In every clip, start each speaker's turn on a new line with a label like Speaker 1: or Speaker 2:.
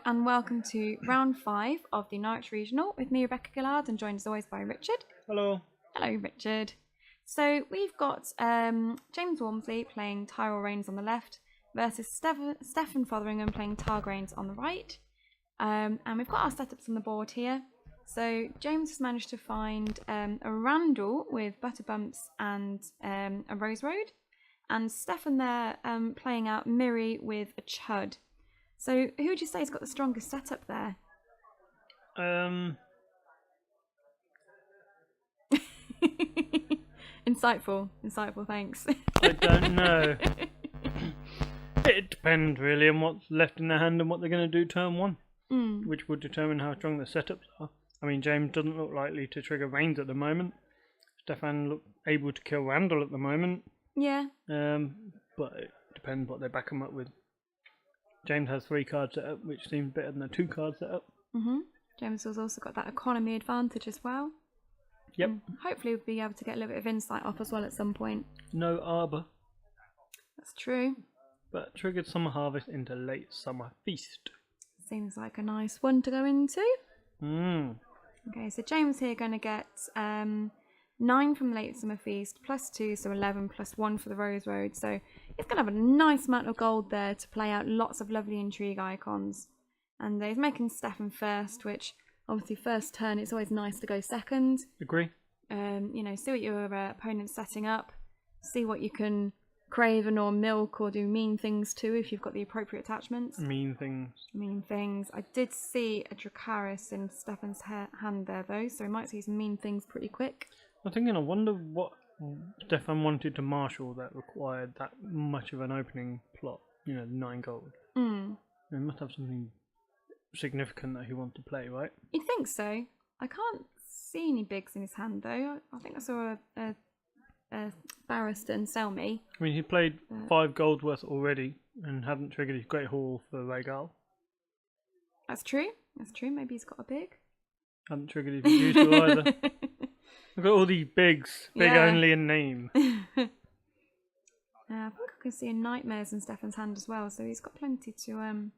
Speaker 1: and welcome to round 5 of the Norwich Regional with me, Rebecca Gillard, and joined as always by Richard.
Speaker 2: Hello.
Speaker 1: Hello, Richard. So we've got James Waumsley playing Tyrell Rains on the left versus Stefan Fotheringham playing Targ Rains on the right. And we've got our setups on the board here. So James has managed to find a Randall with Butter Bumps and a Rose Road. And Stefan there playing out Miri with a Chud. So who would you say has got the strongest setup there? Insightful, thanks.
Speaker 2: I don't know. It depends really on what's left in their hand and what they're going to do turn 1, which would determine how strong the setups are. I mean, James doesn't look likely to trigger Rains at the moment. Stefan look able to kill Randall at the moment.
Speaker 1: Yeah.
Speaker 2: But it depends what they back him up with. James has 3 cards set up, which seems better than a 2 card set up.
Speaker 1: James has also got that economy advantage as well.
Speaker 2: Yep.
Speaker 1: Hopefully we'll be able to get a little bit of insight off as well at some point.
Speaker 2: No Arbor.
Speaker 1: That's true.
Speaker 2: But triggered Summer Harvest into Late Summer Feast.
Speaker 1: Seems like a nice one to go into. Okay, so James here going to get 9 from Late Summer Feast, +2, so 11, +1 for the Rose Road. So he's going to have a nice amount of gold there to play out lots of lovely intrigue icons. And he's making Stefan first, which obviously first turn it's always nice to go second.
Speaker 2: Agree.
Speaker 1: You know, see what your opponent's setting up, see what you can craven or milk or do mean things to if you've got the appropriate attachments.
Speaker 2: Mean things.
Speaker 1: I did see a Dracarys in Stefan's hand there though, so we might see some mean things pretty quick.
Speaker 2: I'm thinking, I wonder what Stefan wanted to marshal that required that much of an opening plot. You know, 9 gold. He must have something significant that he wants to play, right?
Speaker 1: You think so? I can't see any bigs in his hand though. I think I saw a Barrister and Selmy.
Speaker 2: I mean, he played 5 gold worth already and hadn't triggered his Great Hall for Rhaegal.
Speaker 1: That's true. Maybe he's got a big.
Speaker 2: Hadn't triggered his producer either. I've got all these bigs. Big only in name.
Speaker 1: I think I can see a Nightmares in Stefan's hand as well, so he's got plenty to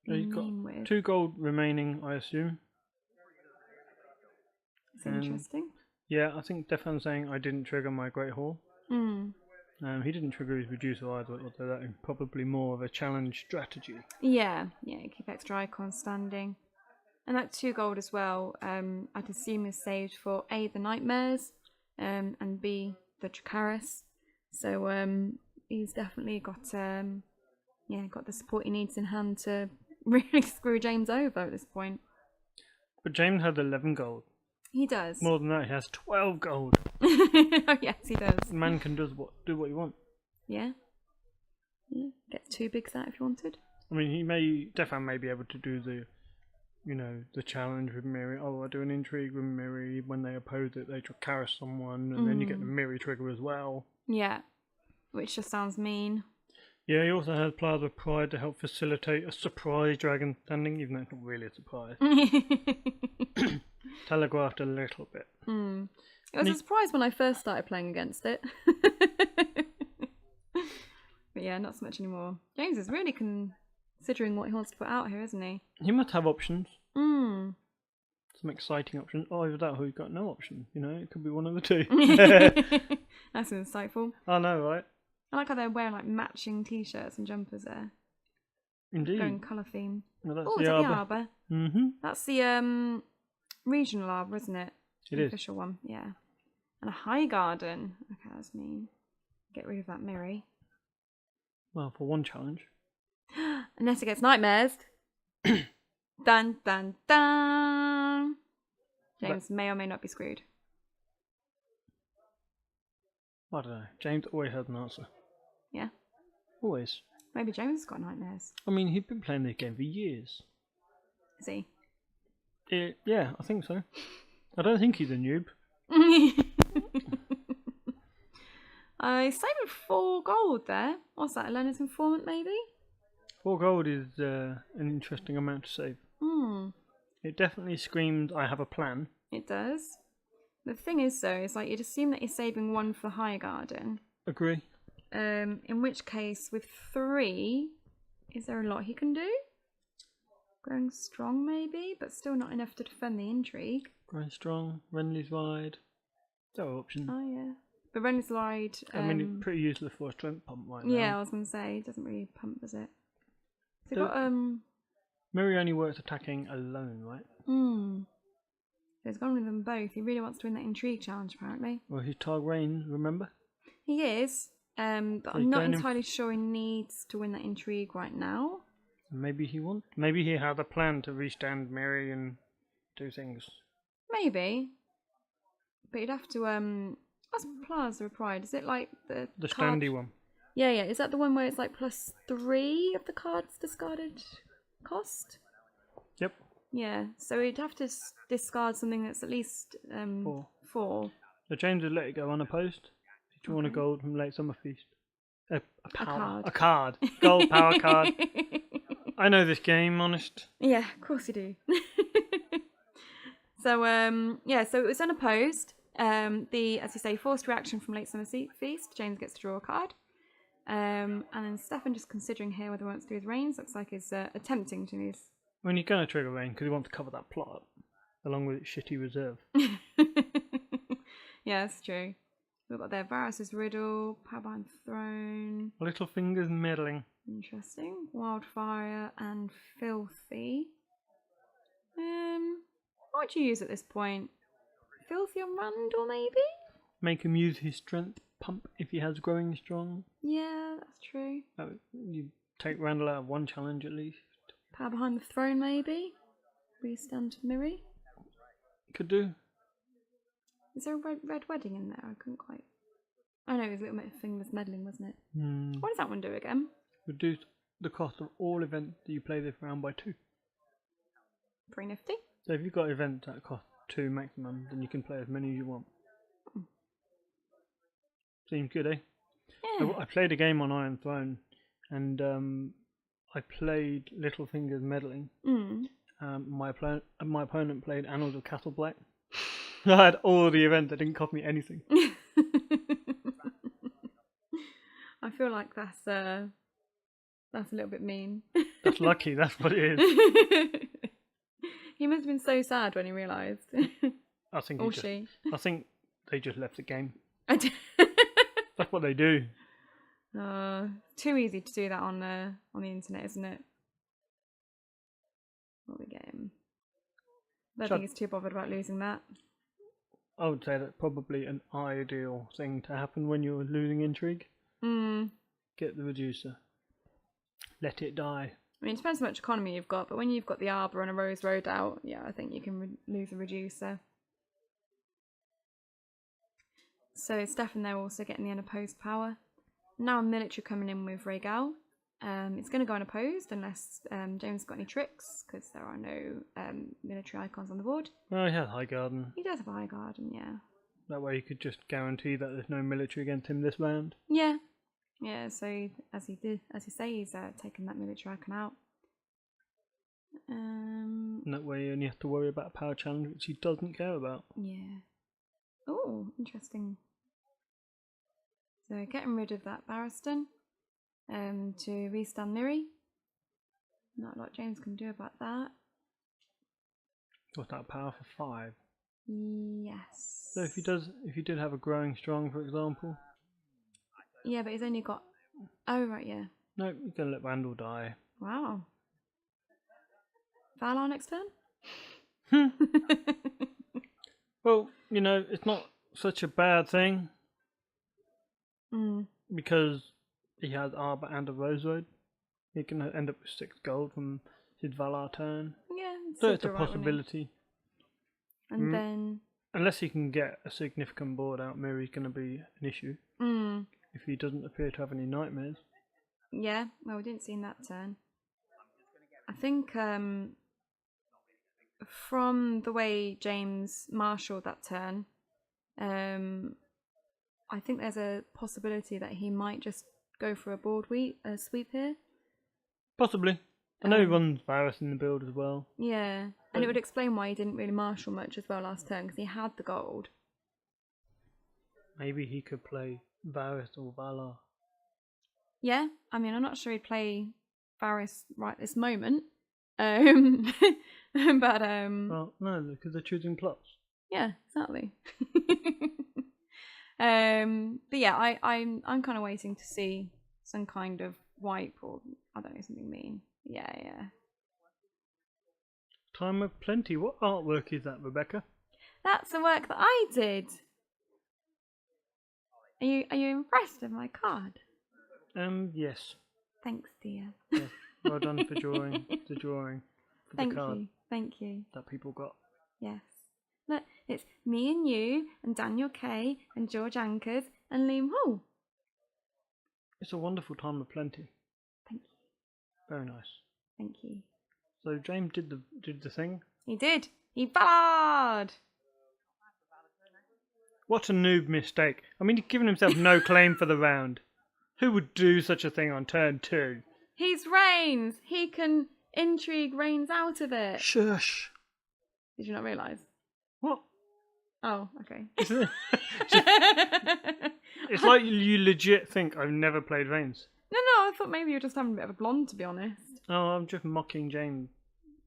Speaker 2: He's got
Speaker 1: mean with.
Speaker 2: 2 gold remaining, I assume.
Speaker 1: It's interesting.
Speaker 2: Yeah, I think Stefan's saying I didn't trigger my Great Hall. He didn't trigger his reducer either, although that is probably more of a challenge strategy.
Speaker 1: Yeah, keep extra icons standing. And that 2 gold as well, I'd assume is saved for A, the Nightmares, and B, the Dracarys. So he's definitely got got the support he needs in hand to really screw James over at this point.
Speaker 2: But James had 11 gold.
Speaker 1: He does.
Speaker 2: More than that, he has 12 gold.
Speaker 1: Oh yes, he does.
Speaker 2: The man can do what he wants.
Speaker 1: Yeah. Get 2 bigs out if you wanted.
Speaker 2: I mean, Stefan may be able to do the challenge with Miri. Oh, I do an intrigue with Miri. When they oppose it, they Dracarys someone, and then you get the Miri trigger as well.
Speaker 1: Yeah, which just sounds mean.
Speaker 2: Yeah, he also has Plasma Pride to help facilitate a surprise dragon standing, even though it's not really a surprise. Telegraphed a little bit.
Speaker 1: It was a surprise when I first started playing against it. But yeah, not so much anymore. James is really considering what he wants to put out here, isn't he?
Speaker 2: He must have options. Some exciting options. Oh, either that or he's got no option. You know, it could be one of the 2.
Speaker 1: That's insightful.
Speaker 2: I know, right?
Speaker 1: I like how they're wearing like matching t-shirts and jumpers there.
Speaker 2: Indeed.
Speaker 1: Going colour theme.
Speaker 2: Well, that's
Speaker 1: the Arbor. That's the regional Arbor, isn't it?
Speaker 2: It is.
Speaker 1: Official one, yeah. And a High Garden. Okay, that's mean. Get rid of that Miri.
Speaker 2: Well, for one challenge.
Speaker 1: Unless it gets Nightmares. Dun dun dun. James may or may not be screwed.
Speaker 2: I don't know. James always has an answer.
Speaker 1: Yeah?
Speaker 2: Always.
Speaker 1: Maybe James has got Nightmares.
Speaker 2: I mean, he's been playing this game for years.
Speaker 1: Is he?
Speaker 2: Yeah, I think so. I don't think he's a noob.
Speaker 1: I saved 4 gold there. What's that, a learner's informant maybe?
Speaker 2: 4 gold is an interesting amount to save. It definitely screams, I have a plan.
Speaker 1: It does. The thing is though, is like you'd assume that you're saving 1 for High Garden.
Speaker 2: Agree.
Speaker 1: In which case, with 3, is there a lot he can do? Growing strong, maybe, but still not enough to defend the intrigue.
Speaker 2: Growing strong, Renly's wide. There are options.
Speaker 1: Oh, yeah. But Renly's wide.
Speaker 2: I mean, it's pretty useless for a strength pump right now.
Speaker 1: Yeah, I was going to say, it doesn't really pump, does it? So
Speaker 2: So-
Speaker 1: got,
Speaker 2: Miri only works attacking alone, right?
Speaker 1: So he's gone with them both. He really wants to win that intrigue challenge, apparently.
Speaker 2: Well, he's Targ Rains, remember?
Speaker 1: He is, but
Speaker 2: So
Speaker 1: I'm
Speaker 2: he's
Speaker 1: not
Speaker 2: going in-
Speaker 1: entirely sure he needs to win that intrigue right now.
Speaker 2: Maybe he won't. Maybe he had a plan to restand Miri and do things.
Speaker 1: Maybe. But you'd have to, what's Plaza of Pride? Is it like the card?
Speaker 2: standy one.
Speaker 1: Yeah, yeah. Is that the one where it's like +3 of the card's discarded cost?
Speaker 2: Yep.
Speaker 1: Yeah, so he'd have to discard something that's at least 4.
Speaker 2: So James would let it go unopposed. Did you want a
Speaker 1: Okay.
Speaker 2: gold from Late Summer Feast? A
Speaker 1: card.
Speaker 2: A card. Gold power card. I know this game, honest.
Speaker 1: Yeah, of course you do. So yeah, so it was unopposed. The, as you say, forced reaction from Late Summer Feast. James gets to draw a card. And then Stefan, just considering here whether he wants to do his Rains, looks like he's attempting to use.
Speaker 2: When you're going to trigger Rain, because you want to cover that plot up, along with its shitty reserve.
Speaker 1: Yeah, that's true. We've got there Varys' Riddle, Power Behind the Throne.
Speaker 2: Littlefingers meddling.
Speaker 1: Interesting. Wildfire and Filthy. What would you use at this point? Filthy on Randall, maybe?
Speaker 2: Make him use his strength pump if he has growing strong.
Speaker 1: Yeah, that's true.
Speaker 2: You take Randall out of one challenge at least.
Speaker 1: Power Behind the Throne, maybe? Restand Miri?
Speaker 2: Could do.
Speaker 1: Is there a red wedding in there? I couldn't quite. Oh no, it was Littlefingers meddling, wasn't it? What does that one do again?
Speaker 2: Reduce the cost of all events that you play this round by 2.
Speaker 1: Pretty nifty.
Speaker 2: So if you've got events that cost 2 maximum, then you can play as many as you want. Seems good, eh?
Speaker 1: Yeah.
Speaker 2: I played a game on Iron Throne, and I played Littlefingers meddling. My opponent played Annals of Castle Black. I had all the events that didn't cost me anything.
Speaker 1: I feel like that's a little bit mean.
Speaker 2: That's lucky, that's what it is.
Speaker 1: He must have been so sad when he realised.
Speaker 2: I think
Speaker 1: Or she.
Speaker 2: I think they just left the game.
Speaker 1: I did.
Speaker 2: That's what they do.
Speaker 1: Too easy to do that on the internet, isn't it? What are we getting? I don't think he's too bothered about losing that.
Speaker 2: I would say that's probably an ideal thing to happen when you're losing intrigue. Get the reducer. Let it die.
Speaker 1: I mean, it depends how much economy you've got, but when you've got the Arbor and a Rose Road out, yeah, I think you can lose a reducer. So Stefan there also getting the unopposed power. Now military coming in with Rhaegal. It's going to go unopposed unless James got any tricks, because there are no military icons on the board.
Speaker 2: Oh, he has High Garden.
Speaker 1: He does have a High Garden, yeah.
Speaker 2: That way you could just guarantee that there's no military against him this round.
Speaker 1: Yeah. Yeah, so as you say, he's taken that military icon out.
Speaker 2: And that way you only have to worry about a power challenge, which he doesn't care about.
Speaker 1: Yeah. Oh, interesting. So getting rid of that Barristan to restand Miri. Not a lot James can do about that.
Speaker 2: What's that, power for 5?
Speaker 1: Yes.
Speaker 2: So if he did have a growing strong, for example.
Speaker 1: Yeah, but he's only got. Oh right, yeah.
Speaker 2: No, he's gonna let Randall die.
Speaker 1: Wow. Valar next turn.
Speaker 2: Well, you know, it's not such a bad thing. Because he has Arbor and a Rose Road. He can end up with 6 gold from his Valar turn.
Speaker 1: Yeah,
Speaker 2: So it's a possibility.
Speaker 1: And then...
Speaker 2: Unless he can get a significant board out, Miri's going to be an issue. If he doesn't appear to have any nightmares.
Speaker 1: Yeah, well, we didn't see in that turn. I think from the way James marshalled that turn, I think there's a possibility that he might just go for a board sweep here.
Speaker 2: Possibly. I know he runs Varys in the build as well.
Speaker 1: Yeah, and it would explain why he didn't really marshal much as well last turn, because he had the gold.
Speaker 2: Maybe he could play Varys or Valar.
Speaker 1: Yeah, I mean, I'm not sure he'd play Varys right this moment, But
Speaker 2: Well, no, because they're choosing plots.
Speaker 1: yeah, exactly. But yeah, I'm kind of waiting to see some kind of wipe or I don't know, something mean. Yeah.
Speaker 2: Time of Plenty. What artwork is that, Rebecca?
Speaker 1: That's the work that I did. Are you impressed with my card?
Speaker 2: Yes.
Speaker 1: Thanks, dear.
Speaker 2: Yes. Well done for drawing the drawing for the card
Speaker 1: Thank you.
Speaker 2: that people got.
Speaker 1: Yes. Look, it's me and you and Daniel Kay and George Ankers and Liam Hall.
Speaker 2: It's a wonderful time of plenty.
Speaker 1: Thank you.
Speaker 2: Very nice.
Speaker 1: Thank you.
Speaker 2: So James did the thing.
Speaker 1: He did. He Ballard.
Speaker 2: What a noob mistake. I mean, he's given himself no claim for the round. Who would do such a thing on turn 2?
Speaker 1: He's Rains. He can intrigue Rains out of it.
Speaker 2: Shush.
Speaker 1: Did you not realise?
Speaker 2: What?
Speaker 1: Oh, okay.
Speaker 2: It's like you legit think I've never played Rains.
Speaker 1: No, I thought maybe you were just having a bit of a blonde, to be honest.
Speaker 2: Oh, I'm just mocking James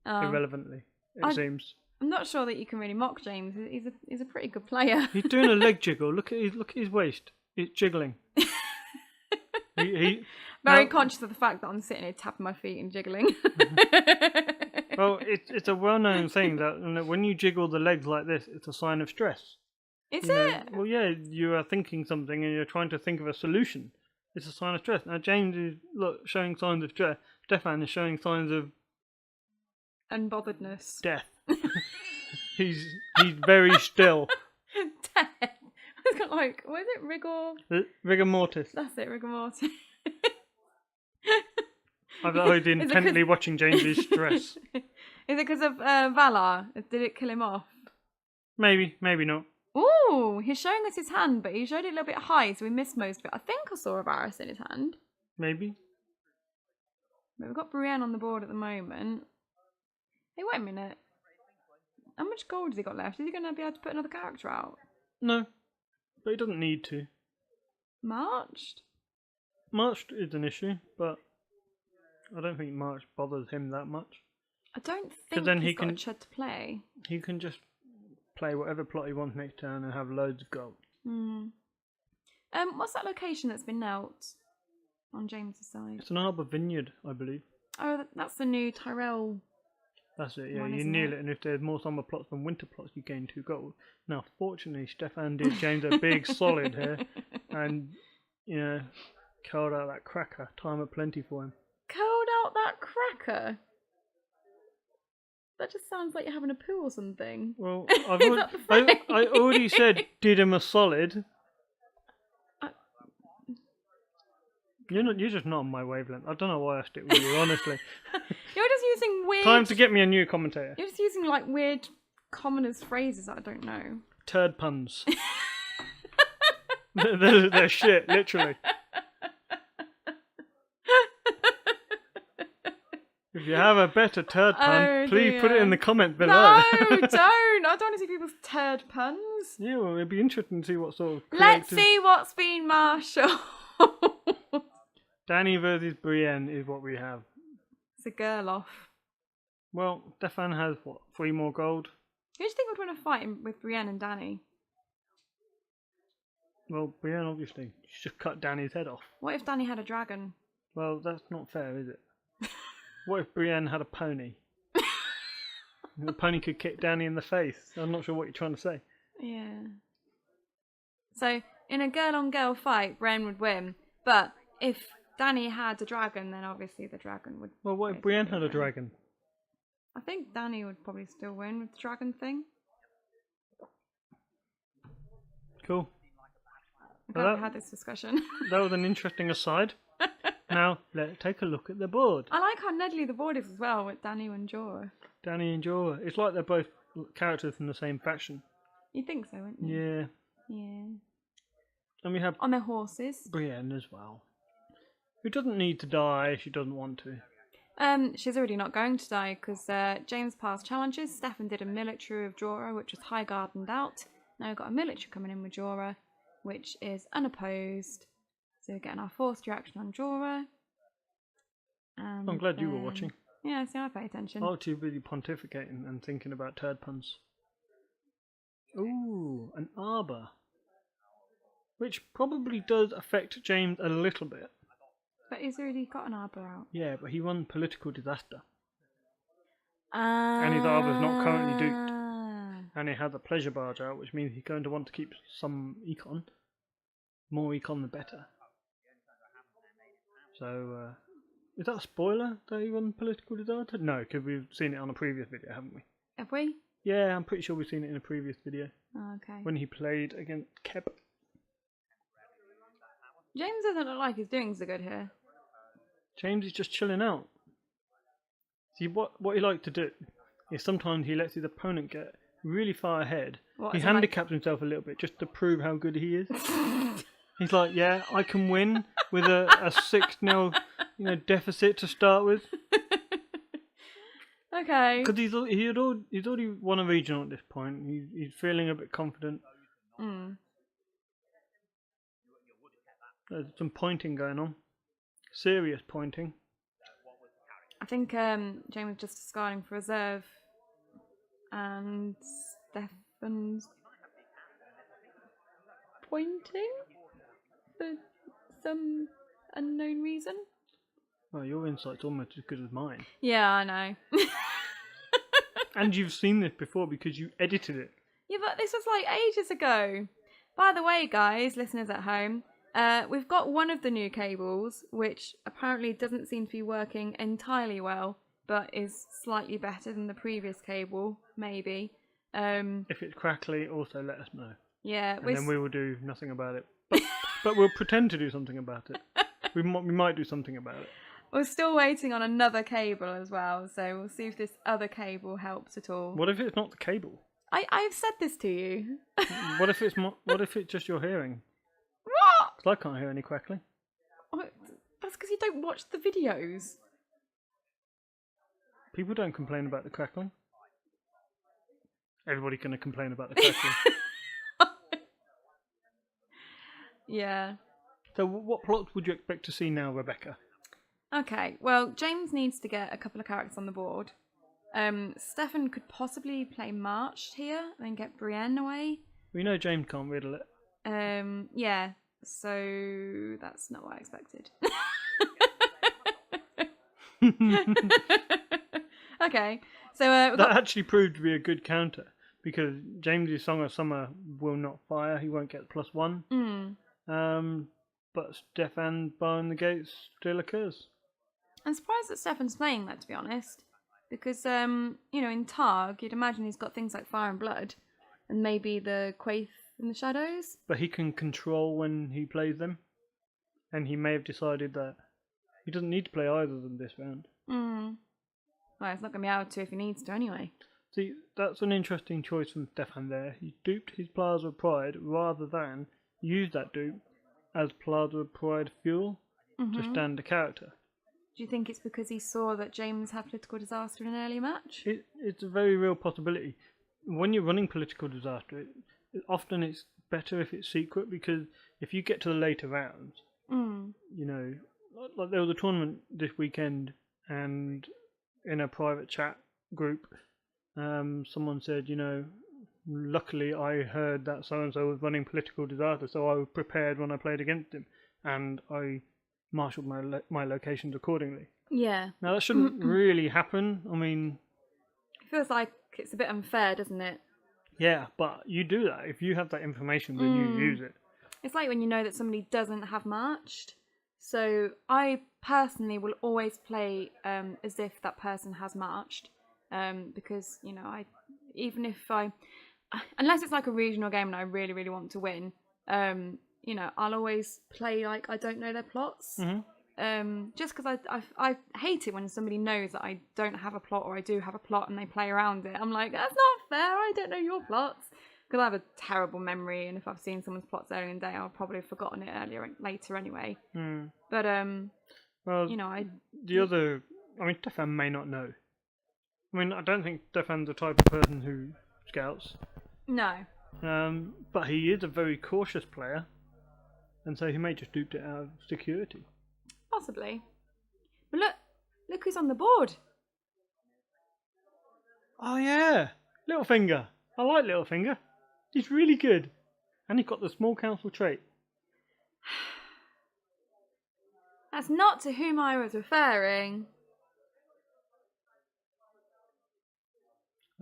Speaker 2: irrelevantly, it seems.
Speaker 1: I'm not sure that you can really mock James. He's a pretty good player.
Speaker 2: He's doing a leg jiggle. Look at his waist. It's jiggling.
Speaker 1: Very conscious of the fact that I'm sitting here tapping my feet and jiggling.
Speaker 2: Well, it's a well-known thing that when you jiggle the legs like this, it's a sign of stress.
Speaker 1: Is it?
Speaker 2: Well, yeah, you are thinking something and you're trying to think of a solution. It's a sign of stress. Now, James is showing signs of stress. Stefan is showing signs of
Speaker 1: unbotheredness.
Speaker 2: Death. he's very still.
Speaker 1: Death. It's got what is it?
Speaker 2: Rigor mortis.
Speaker 1: That's it, rigor mortis.
Speaker 2: I've always been intently watching James's stress.
Speaker 1: Is it because of Valar? Did it kill him off?
Speaker 2: Maybe not.
Speaker 1: Ooh, he's showing us his hand, but he showed it a little bit high, so we missed most of it. I think I saw a Varys in his hand.
Speaker 2: Maybe.
Speaker 1: But we've got Brienne on the board at the moment. Hey, wait a minute. How much gold has he got left? Is he going to be able to put another character out?
Speaker 2: No, but he doesn't need to.
Speaker 1: Marched?
Speaker 2: Marched is an issue, but I don't think March bothers him that much.
Speaker 1: I don't think
Speaker 2: then
Speaker 1: he's got a chud to play.
Speaker 2: He can just play whatever plot he wants next turn and have loads of gold.
Speaker 1: What's that location that's been knelt on James's side?
Speaker 2: It's an Arbor Vineyard, I believe.
Speaker 1: Oh, that's the new Tyrell.
Speaker 2: That's it, yeah. You kneel it, and if there's more summer plots than winter plots, you gain 2 gold. Now, fortunately, Stefan did James a big solid here, and, curled out that cracker. Time of plenty for him.
Speaker 1: Curled out that cracker? That just sounds like you're having a poo or something.
Speaker 2: Well, I already said did him a solid. You're just not on my wavelength. I don't know why I stick with you, honestly.
Speaker 1: You're just using weird...
Speaker 2: Time to get me a new commentator.
Speaker 1: You're just using, weird commoners phrases that I don't know.
Speaker 2: Turd puns. they're shit, literally. If you have a better turd pun, please put it in the comment below.
Speaker 1: No, don't! I don't want to see people's turd puns.
Speaker 2: Yeah, well, it'd be interesting to see what sort of...
Speaker 1: Let's see what's been marshalled.
Speaker 2: Dany versus Brienne is what we have.
Speaker 1: It's a girl off.
Speaker 2: Well, Stefan has, 3 more gold?
Speaker 1: Who do you think would win a fight with Brienne and Dany?
Speaker 2: Well, Brienne, obviously. She just cut Dany's head off.
Speaker 1: What if Dany had a dragon?
Speaker 2: Well, that's not fair, is it? What if Brienne had a pony? The pony could kick Dany in the face. I'm not sure what you're trying to say.
Speaker 1: Yeah. So, in a girl-on-girl fight, Brienne would win. But if Dany had a dragon, then obviously the dragon would...
Speaker 2: Well, what if Brienne had a dragon?
Speaker 1: I think Dany would probably still win with the dragon thing.
Speaker 2: Cool.
Speaker 1: I'm glad we had this discussion.
Speaker 2: That was an interesting aside. Now, let's take a look at the board.
Speaker 1: I like how Nedley the board is as well, with Dany and Jorah.
Speaker 2: Dany and Jorah. It's like they're both characters from the same faction.
Speaker 1: You'd think so, wouldn't you?
Speaker 2: Yeah.
Speaker 1: Yeah.
Speaker 2: And we have...
Speaker 1: on their horses.
Speaker 2: Brienne as well. Who doesn't need to die if she doesn't want to.
Speaker 1: She's already not going to die, because James passed challenges. Stefan did a military with Jorah, which was high gardened out. Now we've got a military coming in with Jorah, which is unopposed. So we're getting our forced reaction on Jorah. And
Speaker 2: I'm glad you were watching.
Speaker 1: Yeah, see, I pay attention.
Speaker 2: Oh, too busy pontificating and thinking about turd puns. Ooh, an arbour. Which probably does affect James a little bit.
Speaker 1: But he's already got an arbour out.
Speaker 2: Yeah, but he won political disaster. And his arbour's not currently duped. And he has a pleasure barge out, which means he's going to want to keep some econ. More econ the better. So, is that a spoiler that he won political disaster? No, because we've seen it on a previous video, haven't we?
Speaker 1: Have we?
Speaker 2: Yeah, I'm pretty sure we've seen it in a previous video.
Speaker 1: Oh, okay.
Speaker 2: When he played against Keb.
Speaker 1: James doesn't look like he's doing so good here.
Speaker 2: James is just chilling out. See, what he likes to do is sometimes he lets his opponent get really far ahead.
Speaker 1: What,
Speaker 2: he
Speaker 1: so
Speaker 2: handicaps himself a little bit just to prove how good he is. He's like, yeah, I can win with a 6-0 deficit to start with.
Speaker 1: Okay.
Speaker 2: Because he's already won a regional at this point. He's feeling a bit confident. There's some pointing going on. Serious pointing.
Speaker 1: I think James was just discarding for reserve. And Stefan's pointing for some unknown reason.
Speaker 2: Well, your insight's almost as good as mine.
Speaker 1: Yeah, I know.
Speaker 2: And you've seen this before because you edited it.
Speaker 1: Yeah, but this was like ages ago. By the way, guys, listeners at home, we've got one of the new cables, which apparently doesn't seem to be working entirely well, but is slightly better than the previous cable, maybe.
Speaker 2: If it's crackly, also let us know.
Speaker 1: Yeah,
Speaker 2: and then we will do nothing about it. But we'll pretend to do something about it. We might do something about it.
Speaker 1: We're still waiting on another cable as well, so we'll see if this other cable helps at all.
Speaker 2: What if it's not the cable?
Speaker 1: I've said this to you.
Speaker 2: What if it's just your hearing?
Speaker 1: What?
Speaker 2: 'Cause I can't hear any crackling.
Speaker 1: That's because you don't watch the videos.
Speaker 2: People don't complain about the crackling. Everybody's going to complain about the crackling.
Speaker 1: Yeah.
Speaker 2: So what plots would you expect to see now, Rebecca?
Speaker 1: Okay, well, James needs to get a couple of characters on the board. Stefan could possibly play March here and then get Brienne away.
Speaker 2: We know James can't riddle it.
Speaker 1: Yeah, so that's not what I expected. Okay, so
Speaker 2: that actually proved to be a good counter because James's Song of Summer will not fire. He won't get +1. But Stefan barring the gates still occurs.
Speaker 1: I'm surprised that Stefan's playing that, to be honest, because in Targ you'd imagine he's got things like Fire and Blood, and maybe the Quaith in the Shadows.
Speaker 2: But he can control when he plays them, and he may have decided that he doesn't need to play either of them this round.
Speaker 1: Well, it's not going to be able to if he needs to anyway.
Speaker 2: See, that's an interesting choice from Stefan there. He duped his Plaza of Pride rather than use that dupe as Plaza of Pride fuel to stand a character.
Speaker 1: Do you think it's because he saw that James had political disaster in an earlier match?
Speaker 2: It's a very real possibility. When you're running political disaster, often it's better if it's secret because if you get to the later rounds, like there was a tournament this weekend and in a private chat group, someone said, luckily I heard that so-and-so was running political disaster, so I was prepared when I played against him, and I marshalled my locations accordingly.
Speaker 1: Yeah.
Speaker 2: Now, that shouldn't really happen. I mean...
Speaker 1: It feels like it's a bit unfair, doesn't it?
Speaker 2: Yeah, but you do that. If you have that information, then you use it.
Speaker 1: It's like when you know that somebody doesn't have marched. So I personally will always play as if that person has marched, because unless it's like a regional game and I really, really want to win, I'll always play like I don't know their plots. Just because I hate it when somebody knows that I don't have a plot or I do have a plot and they play around it. I'm like, that's not fair. I don't know your plots. Because I have a terrible memory, and if I've seen someone's plots earlier in the day, I'll probably have forgotten it later anyway. But
Speaker 2: Stefan may not know. I mean, I don't think Stefan's the type of person who scouts.
Speaker 1: No.
Speaker 2: But he is a very cautious player, and so he may just dupe it out of security.
Speaker 1: Possibly. But look who's on the board.
Speaker 2: Oh yeah, Littlefinger. I like Littlefinger. He's really good. And he got the small council trait.
Speaker 1: That's not to whom I was referring.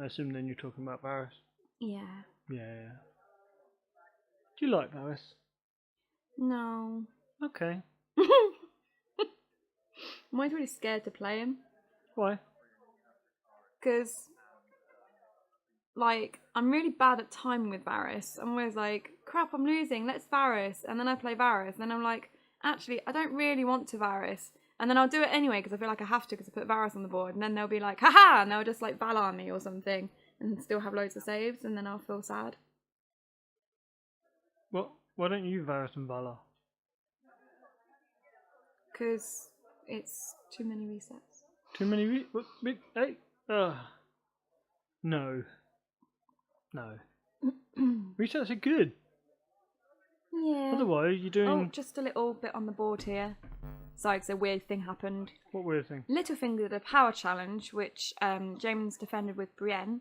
Speaker 2: I assume then you're talking about Varys.
Speaker 1: Yeah.
Speaker 2: Yeah. Do you like Varys?
Speaker 1: No.
Speaker 2: Okay.
Speaker 1: I'm always really scared to play him.
Speaker 2: Why?
Speaker 1: Because, like, I'm really bad at timing with Varys. I'm always like, crap, I'm losing, let's Varys. And then I play Varys. And then I'm like, actually, I don't really want to Varys. And then I'll do it anyway because I feel like I have to because I put Varys on the board. And then they'll be like, haha! And they'll just like Valar me or something. And still have loads of saves. And then I'll feel sad.
Speaker 2: Well, why don't you Varys and Valar?
Speaker 1: Because it's too many resets.
Speaker 2: Too many hey! No. No. Resets are good.
Speaker 1: Yeah.
Speaker 2: Otherwise, you're doing...
Speaker 1: Oh, just a little bit on the board here. Sorry, because a weird thing happened.
Speaker 2: What weird thing?
Speaker 1: Littlefinger did a power challenge, which James defended with Brienne.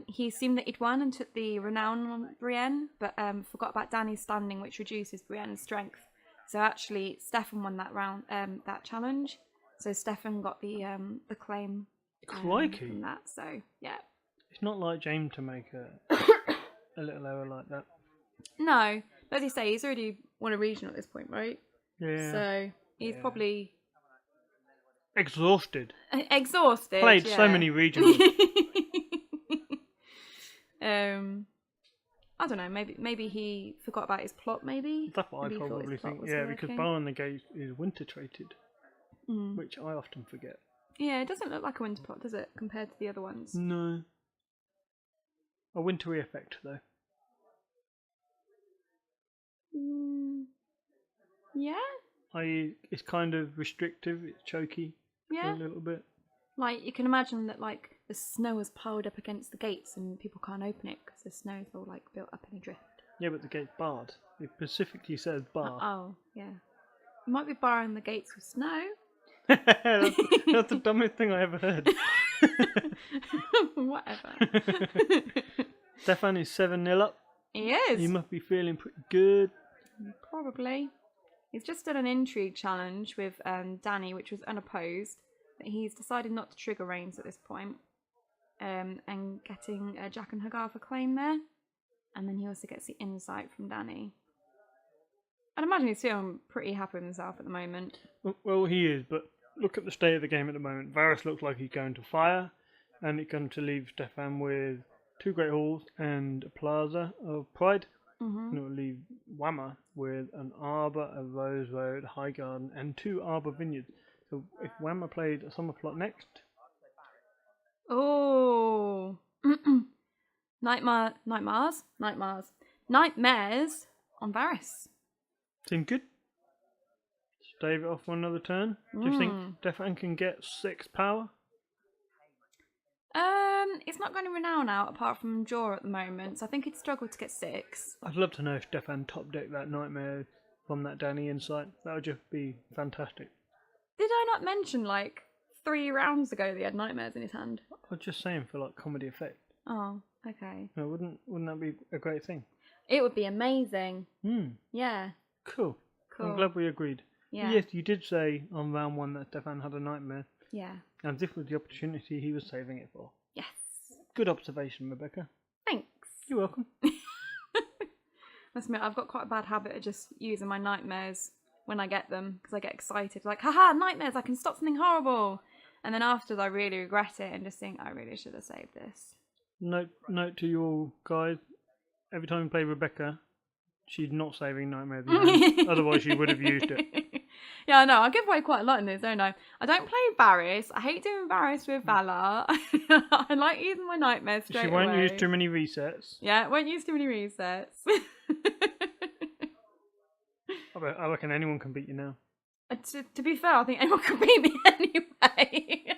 Speaker 1: He assumed that he'd won and took the renown on Brienne, but forgot about Dany's standing, which reduces Brienne's strength. So actually, Stefan won that round, that challenge. So Stefan got the claim from that. So yeah,
Speaker 2: it's not like James to make a little error like that.
Speaker 1: No, but as you say, he's already won a regional at this point, right?
Speaker 2: Yeah.
Speaker 1: So he's probably
Speaker 2: exhausted.
Speaker 1: Exhausted.
Speaker 2: Played so many regionals.
Speaker 1: I don't know. Maybe he forgot about his plot. Maybe
Speaker 2: that's what I probably think. Yeah, because Bar on the Gate is winter traded, which I often forget.
Speaker 1: Yeah, it doesn't look like a winter plot, does it, compared to the other ones?
Speaker 2: No. A wintry effect, though.
Speaker 1: Yeah.
Speaker 2: It's kind of restrictive. It's choky.
Speaker 1: Yeah.
Speaker 2: A little bit.
Speaker 1: Like, you can imagine that, like, the snow is piled up against the gates and people can't open it because the snow is all, like, built up in a drift.
Speaker 2: Yeah, but the gate's barred. It specifically says bar.
Speaker 1: Oh, yeah. You might be barring the gates with snow.
Speaker 2: that's the dumbest thing I ever heard.
Speaker 1: Whatever.
Speaker 2: Stefan is 7-0 up.
Speaker 1: He is.
Speaker 2: He must be feeling pretty good.
Speaker 1: Probably. He's just done an intrigue challenge with Dany, which was unopposed. But he's decided not to trigger Rains at this point. And getting Jack and Hagar for claim there. And then he also gets the insight from Dany. I'd imagine he's feeling pretty happy with himself at the moment.
Speaker 2: Well, he is, but look at the state of the game at the moment. Varys looks like he's going to fire, and it's going to leave Stefan with 2 Great Halls and a Plaza of Pride. And it will leave Whammer with an Arbour, a Rose Road, a High Garden, and 2 Arbour Vineyards. So if Whammer played a summer plot next...
Speaker 1: Oh! Nightmares on Varys.
Speaker 2: Seem good. Stave it off for another turn. Do you think Stefan can get 6 power?
Speaker 1: It's not going to renown out apart from Jaw at the moment, so I think he'd struggle to get 6.
Speaker 2: I'd love to know if Stefan top decked that Nightmare from that Dany insight. That would just be fantastic.
Speaker 1: Did I not mention, like, 3 rounds ago that he had Nightmares in his hand?
Speaker 2: I was just saying for, like, comedy effect.
Speaker 1: Oh, okay.
Speaker 2: No, wouldn't that be a great thing?
Speaker 1: It would be amazing. Yeah.
Speaker 2: Cool. I'm glad we agreed.
Speaker 1: Yeah.
Speaker 2: Yes, you did say on round 1 that Stefan had a Nightmare.
Speaker 1: Yeah.
Speaker 2: And this was the opportunity he was saving it for.
Speaker 1: Yes.
Speaker 2: Good observation, Rebecca.
Speaker 1: Thanks.
Speaker 2: You're welcome.
Speaker 1: Must admit, I've got quite a bad habit of just using my Nightmares when I get them, because I get excited. Like, haha, Nightmares, I can stop something horrible. And then afterwards I really regret it and just think, I really should have saved this.
Speaker 2: Note to you all, guys. Every time we play Rebecca, she's not saving Nightmares in hand. Otherwise she would have used it.
Speaker 1: Yeah, I know. I give away quite a lot in this, don't I? I don't play Varys. I hate doing Varys with Valar. I like using my Nightmares straight away.
Speaker 2: She won't use too many resets.
Speaker 1: Yeah, won't use too many resets.
Speaker 2: I reckon anyone can beat you now.
Speaker 1: To be fair, I think anyone can beat me anyway.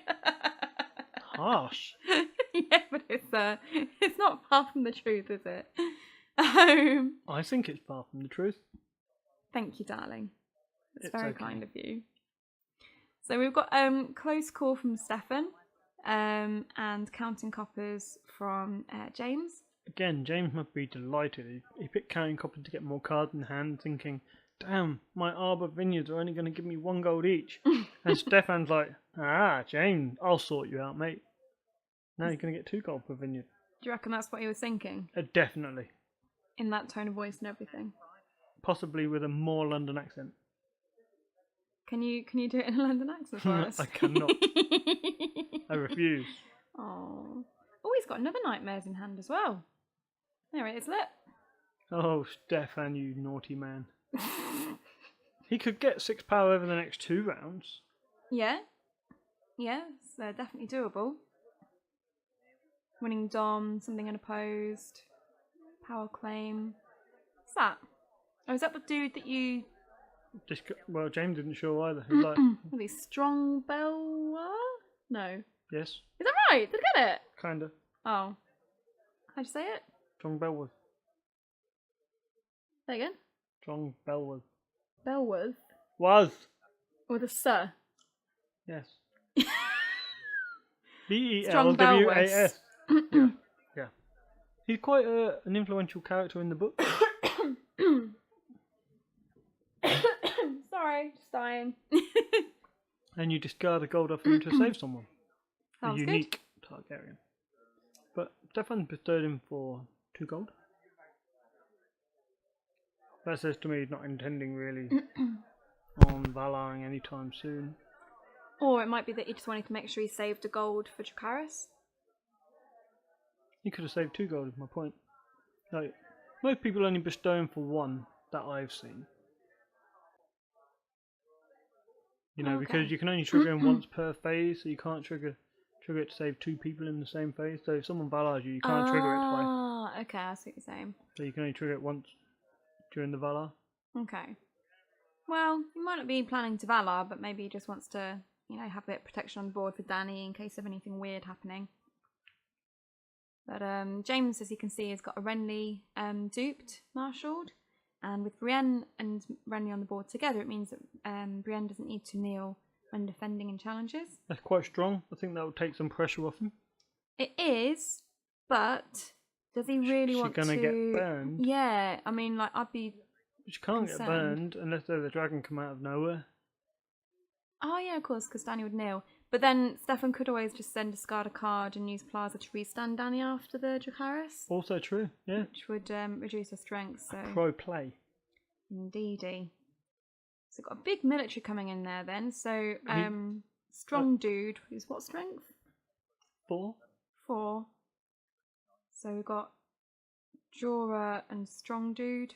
Speaker 2: Harsh.
Speaker 1: Yeah, but it's not far from the truth, is it?
Speaker 2: I think it's far from the truth.
Speaker 1: Thank you, darling. It's very
Speaker 2: okay.
Speaker 1: kind of you. So we've got close call from Stefan. and counting coppers from James.
Speaker 2: Again, James must be delighted. He picked counting coppers to get more cards in hand, thinking, damn, my Arbor Vineyards are only going to give me 1 gold each. And Stefan's like, James, I'll sort you out, mate. Now you're going to get 2 gold per vineyard.
Speaker 1: Do you reckon that's what he was thinking?
Speaker 2: Definitely.
Speaker 1: In that tone of voice and everything?
Speaker 2: Possibly with a more London accent.
Speaker 1: Can you do it in a London accent for us?
Speaker 2: I cannot. I refuse.
Speaker 1: Oh, he's got another Nightmares in hand as well. There it is, look.
Speaker 2: Oh, Stefan, you naughty man. He could get 6 power over the next 2 rounds.
Speaker 1: Yeah. Yeah, it's definitely doable. Winning Dom, something unopposed. Power claim. What's that? Oh, is that the dude that you...
Speaker 2: Well, James didn't show either. He's like...
Speaker 1: Are these Strong Belwa? No.
Speaker 2: Yes.
Speaker 1: Is that right? Did I get it?
Speaker 2: Kinda.
Speaker 1: Oh. How'd you say it?
Speaker 2: Strong Belworth.
Speaker 1: Say again?
Speaker 2: Strong Belworth.
Speaker 1: Belworth?
Speaker 2: Was.
Speaker 1: With a S.
Speaker 2: Yes. Belwas. Yeah. He's quite an influential character in the book.
Speaker 1: Sorry, just dying.
Speaker 2: And you discard a gold off him to save someone.
Speaker 1: Sounds
Speaker 2: a unique Targaryen. But Stefan bestowed him for 2 gold. That says to me he's not intending really on Valaring anytime soon.
Speaker 1: Or it might be that he just wanted to make sure he saved a gold for Dracarys.
Speaker 2: He could have saved 2 gold, is my point. Like, most people only bestow him for 1 that I've seen. You know, because you can only trigger him once per phase, so you can't trigger it to save 2 people in the same phase. So if someone Valars you can't trigger it twice.
Speaker 1: Ah, okay, I see what you're saying.
Speaker 2: So you can only trigger it once during the Valar.
Speaker 1: Okay. Well, he might not be planning to Valar, but maybe he just wants to, have a bit of protection on the board for Dany in case of anything weird happening. But James, as you can see, has got a Renly duped, marshalled. And with Brienne and Renly on the board together, it means that Brienne doesn't need to kneel when defending in challenges.
Speaker 2: That's quite strong. I think that would take some pressure off him.
Speaker 1: It is, but does he really want to...
Speaker 2: Is she going to get burned?
Speaker 1: Yeah, I mean, I'd be
Speaker 2: She can't
Speaker 1: concerned.
Speaker 2: get burned unless there's a dragon come out of nowhere.
Speaker 1: Oh, yeah, of course, because Dany would kneel. But then Stefan could always just send discard a card and use Plaza to restand Dany after the Dracarys.
Speaker 2: Also true, yeah.
Speaker 1: Which would reduce her strength. So.
Speaker 2: Pro play.
Speaker 1: Indeedy. So got a big military coming in there then. So strong dude is what strength?
Speaker 2: 4.
Speaker 1: 4. So we've got Jorah and strong dude.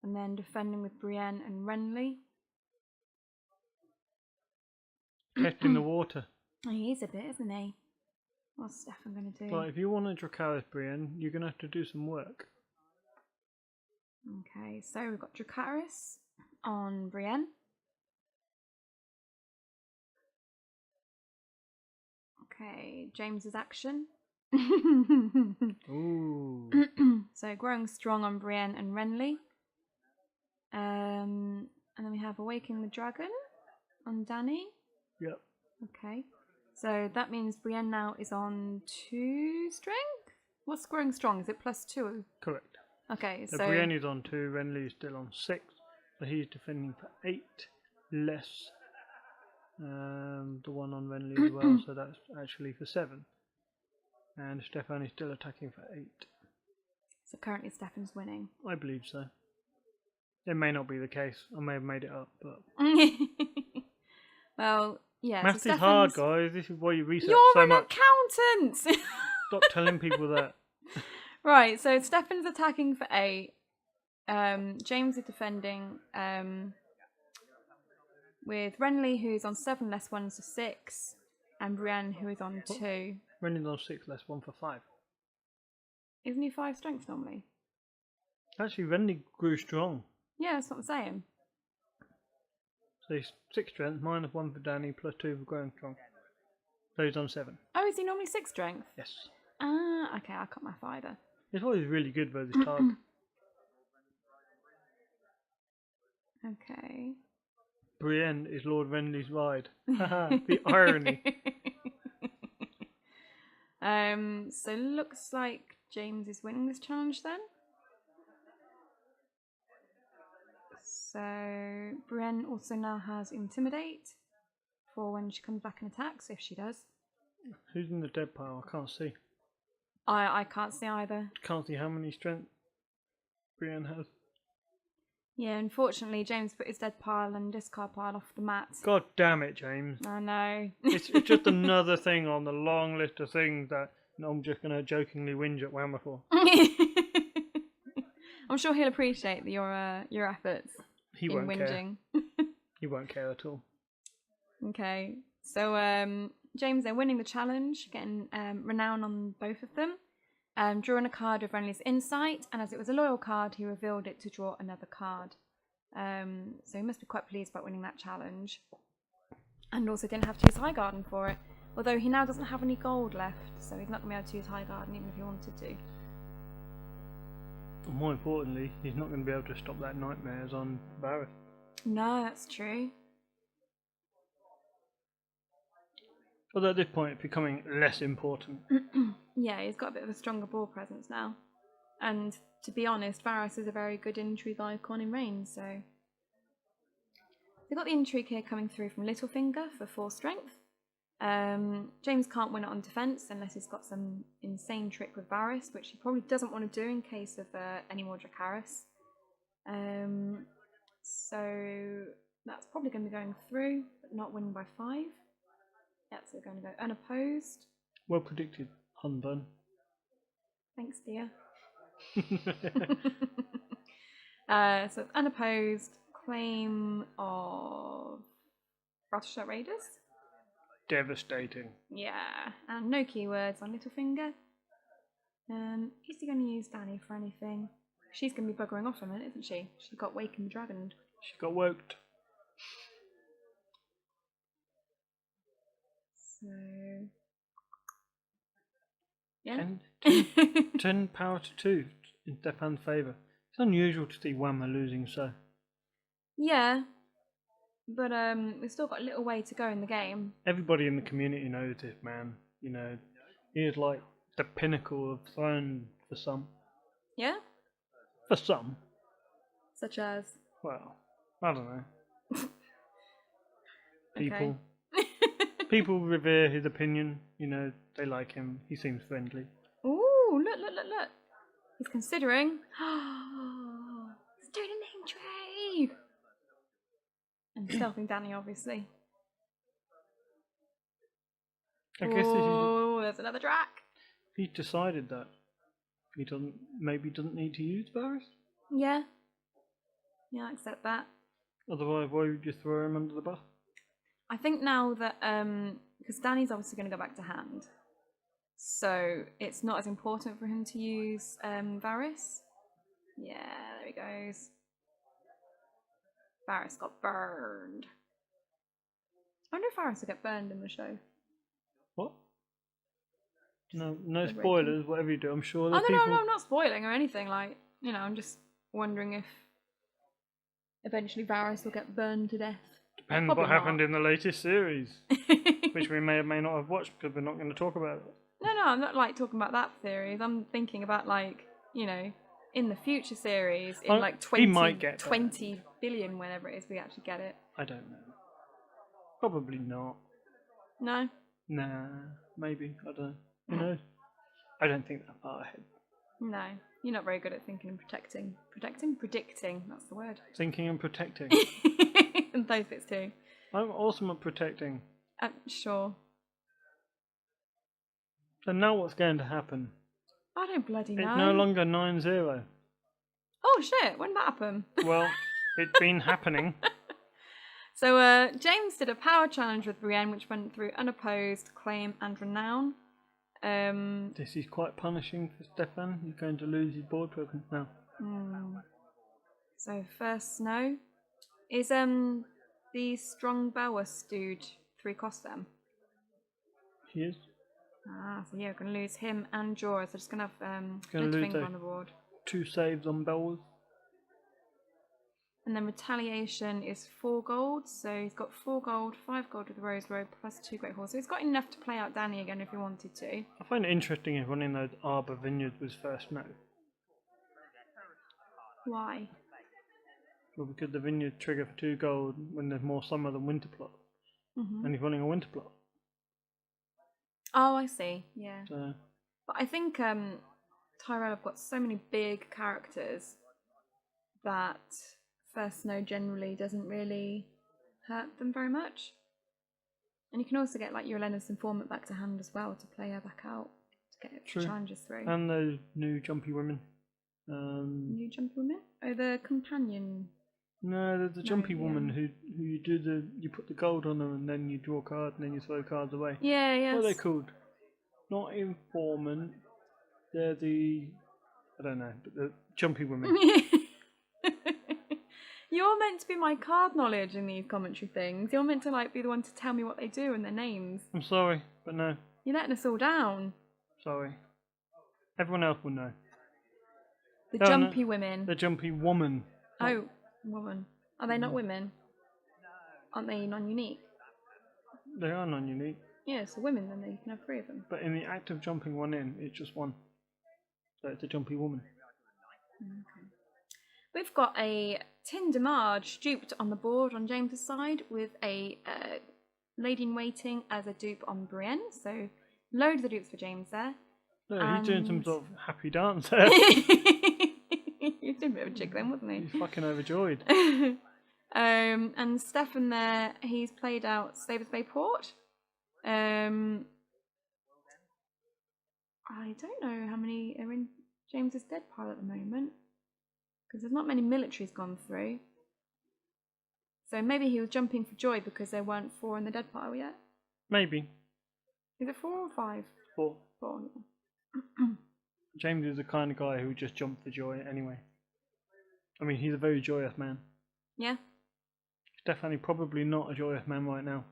Speaker 1: And then defending with Brienne and Renly.
Speaker 2: Testing the water.
Speaker 1: Oh, he is a bit, isn't he? What's Stefan going to do?
Speaker 2: Like, if you want a Dracarys Brienne, you're going to have to do some work.
Speaker 1: Okay, so we've got Dracarys on Brienne. Okay, James's action.
Speaker 2: Ooh.
Speaker 1: So growing strong on Brienne and Renly. And then we have Awakening the Dragon on Dany.
Speaker 2: Yep.
Speaker 1: Okay. So that means Brienne now is on 2 strength? What's growing strong? Is it +2?
Speaker 2: Correct.
Speaker 1: Okay,
Speaker 2: So
Speaker 1: so...
Speaker 2: Brienne is on 2, Renly is still on 6. So he's defending for 8 less the one on Renly as well, so that's actually for 7. And Stefan is still attacking for 8.
Speaker 1: So currently Stefan's winning.
Speaker 2: I believe so. It may not be the case. I may have made it up, but...
Speaker 1: Well, yeah.
Speaker 2: Maths
Speaker 1: so
Speaker 2: is hard, guys. This is why you research
Speaker 1: You're
Speaker 2: so
Speaker 1: an
Speaker 2: much.
Speaker 1: accountant!
Speaker 2: Stop telling people that.
Speaker 1: Right, so Stefan's attacking for 8. James is defending with Renly, who's on 7 less 1, so 6. And Brienne, who is on 2.
Speaker 2: Renly's on 6 less 1 for 5.
Speaker 1: Isn't he 5 strength normally?
Speaker 2: Actually, Renly grew strong.
Speaker 1: Yeah, that's what I'm saying.
Speaker 2: So he's 6 strength, minus 1 for Dany, plus 2 for growing strong. So he's on 7.
Speaker 1: Oh, is he normally 6 strength?
Speaker 2: Yes.
Speaker 1: Ah, okay, I cut my fiber.
Speaker 2: It's always really good versus Targ.
Speaker 1: Okay.
Speaker 2: Brienne is Lord Renly's ride. Haha, the irony.
Speaker 1: So looks like James is winning this challenge then. So Brienne also now has Intimidate for when she comes back and attacks, if she does.
Speaker 2: Who's in the dead pile? I can't see.
Speaker 1: I can't see either.
Speaker 2: Can't see how many strength Brienne has.
Speaker 1: Yeah, unfortunately, James put his dead pile and discard pile off the mat.
Speaker 2: God damn it, James.
Speaker 1: I know.
Speaker 2: It's just another thing on the long list of things that I'm just going to jokingly whinge at Whammer for.
Speaker 1: I'm sure he'll appreciate your efforts
Speaker 2: He won't
Speaker 1: whinging.
Speaker 2: care. He won't care at all.
Speaker 1: Okay, so James, they're winning the challenge, getting renown on both of them. Drawing a card with Renly's Insight, and as it was a loyal card, he revealed it to draw another card. So he must be quite pleased about winning that challenge. And also didn't have to use High Garden for it, although he now doesn't have any gold left, so he's not going to be able to use High Garden even if he wanted to.
Speaker 2: And more importantly, he's not going to be able to stop that nightmares on Varys.
Speaker 1: No, that's true.
Speaker 2: Although at this point it's becoming less important.
Speaker 1: Yeah, he's got a bit of a stronger ball presence now. And to be honest, Varys is a very good intrigue icon in Rains, so... They've got the intrigue here coming through from Littlefinger for 4 strength. James can't win it on defence unless he's got some insane trick with Varys, which he probably doesn't want to do in case of any more Dracarys. So that's probably going to be going through, but not winning by 5. Yeah, so we're going to go unopposed.
Speaker 2: Well predicted, Hunbun.
Speaker 1: Thanks, dear. So it's unopposed, claim of Rattleshot Raiders.
Speaker 2: Devastating.
Speaker 1: Yeah, and no keywords on Littlefinger. Is he going to use Dany for anything? She's going to be buggering off a minute, isn't she? She got Waken the Dragon.
Speaker 2: She got woked.
Speaker 1: So... yeah.
Speaker 2: 10 power to 2 in Stefan's favour. It's unusual to see Whammer losing so.
Speaker 1: Yeah, but we've still got a little way to go in the game.
Speaker 2: Everybody in the community knows this man. You know, he is like the pinnacle of throne for some.
Speaker 1: Yeah?
Speaker 2: For some.
Speaker 1: Such as?
Speaker 2: Well, I don't know. People.
Speaker 1: Okay.
Speaker 2: People revere his opinion. You know, they like him. He seems friendly.
Speaker 1: Ooh, look. He's considering. He's doing a name trade. And stealthing Dany, obviously.
Speaker 2: I guess
Speaker 1: Oh, there's another track.
Speaker 2: he decided that he doesn't need to use Varys.
Speaker 1: Yeah. Yeah, I accept that.
Speaker 2: Otherwise, why would you throw him under the bus?
Speaker 1: I think now that, because Dany's obviously going to go back to hand, so it's not as important for him to use Varys. Yeah, there he goes. Varys got burned. I wonder if Varys will get burned in the show.
Speaker 2: What? No spoilers, whatever you do, I'm sure
Speaker 1: Oh,
Speaker 2: that
Speaker 1: no, I'm not spoiling or anything, like, you know, I'm just wondering if eventually Varys will get burned to death.
Speaker 2: Depends
Speaker 1: Probably
Speaker 2: what happened
Speaker 1: not.
Speaker 2: in the latest series, which we may or may not have watched because we're not going to talk about it.
Speaker 1: No, I'm not like talking about that series. I'm thinking about like, you know, in the future series, in like 20 billion, whenever it is we actually get it.
Speaker 2: I don't know. Probably not.
Speaker 1: No?
Speaker 2: Nah, maybe. I don't know. Who knows? I don't think that far ahead.
Speaker 1: No. You're not very good at thinking and protecting. Predicting, that's the word.
Speaker 2: Thinking and protecting.
Speaker 1: And those bits too.
Speaker 2: I'm awesome at protecting.
Speaker 1: Sure.
Speaker 2: So now what's going to happen?
Speaker 1: I don't bloody know.
Speaker 2: It's no longer 9-0.
Speaker 1: Oh shit, when did that happen?
Speaker 2: Well, it's been happening.
Speaker 1: So James did a power challenge with Brienne, which went through unopposed, claim and renown.
Speaker 2: This is quite punishing for Stefan. He's going to lose his board presence now.
Speaker 1: So first snow. Is the strong Belwas dude 3 cost them?
Speaker 2: He is.
Speaker 1: So yeah, we're going to lose him and Jorah. So just going to have
Speaker 2: Gonna lose
Speaker 1: Littlefinger on the board.
Speaker 2: 2 saves on Belwas.
Speaker 1: And then retaliation is 4 gold. So he's got 4 gold, 5 gold with the Rose Robe, plus 2 Great Horse. So he's got enough to play out Danny again if he wanted to.
Speaker 2: I find it interesting if running those Arbor Vineyards was first no.
Speaker 1: Why?
Speaker 2: Well, because the vineyard trigger for 2 gold when there's more summer than winter plot. And he's running a winter plot.
Speaker 1: Oh, I see. Yeah.
Speaker 2: So.
Speaker 1: But I think Tyrell have got so many big characters that first snow generally doesn't really hurt them very much. And you can also get like your Elena's Informant back to hand as well to play her back out to get challenges through.
Speaker 2: And those new jumpy women.
Speaker 1: New jumpy women? Oh, the companion.
Speaker 2: No, the jumpy woman who you put the gold on them and then you draw a card and then you throw cards away.
Speaker 1: Yeah, yes.
Speaker 2: What are they called? Not informant. They're I don't know, but the jumpy women.
Speaker 1: You're meant to be my card knowledge in these commentary things. You're meant to like be the one to tell me what they do and their names.
Speaker 2: I'm sorry, but no.
Speaker 1: You're letting us all down.
Speaker 2: Sorry. Everyone else will know.
Speaker 1: The jumpy women.
Speaker 2: The jumpy woman.
Speaker 1: Oh, woman. Are they not women? Aren't they non-unique?
Speaker 2: They are non-unique.
Speaker 1: Yeah, so women, then you can have 3 of them.
Speaker 2: But in the act of jumping one in, it's just one. So it's a jumpy woman.
Speaker 1: Okay. We've got a Tinder Marge duped on the board on James's side with a Lady-in-Waiting as a dupe on Brienne. So loads of dupes for James there.
Speaker 2: No, he's doing some sort of happy dance there.
Speaker 1: He was doing a bit of a jig then, wasn't he?
Speaker 2: He's fucking overjoyed.
Speaker 1: And Stefan there, he's played out Slavers Bay Port. I don't know how many are in James's dead pile at the moment, because there's not many militaries gone through. So maybe he was jumping for joy because there weren't 4 in the dead pile yet.
Speaker 2: Maybe.
Speaker 1: Is it 4 or 5?
Speaker 2: 4.
Speaker 1: 4, yeah.
Speaker 2: James is the kind of guy who would just jump for joy anyway. I mean, he's a very joyous man.
Speaker 1: Yeah.
Speaker 2: He's definitely probably not a joyous man right now.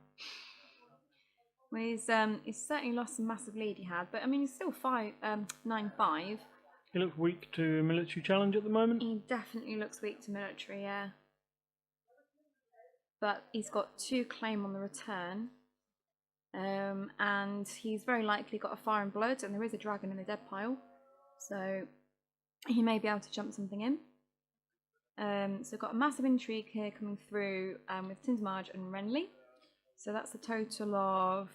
Speaker 1: Well, he's certainly lost a massive lead he had, but I mean he's still 9-5.
Speaker 2: He looks weak to a military challenge at the moment.
Speaker 1: He definitely looks weak to military, yeah. But he's got 2 claim on the return. And he's very likely got a Fire and Blood, and there is a dragon in the dead pile, so he may be able to jump something in. So we've got a massive intrigue here coming through with Tindermarge and Renly. So that's a total of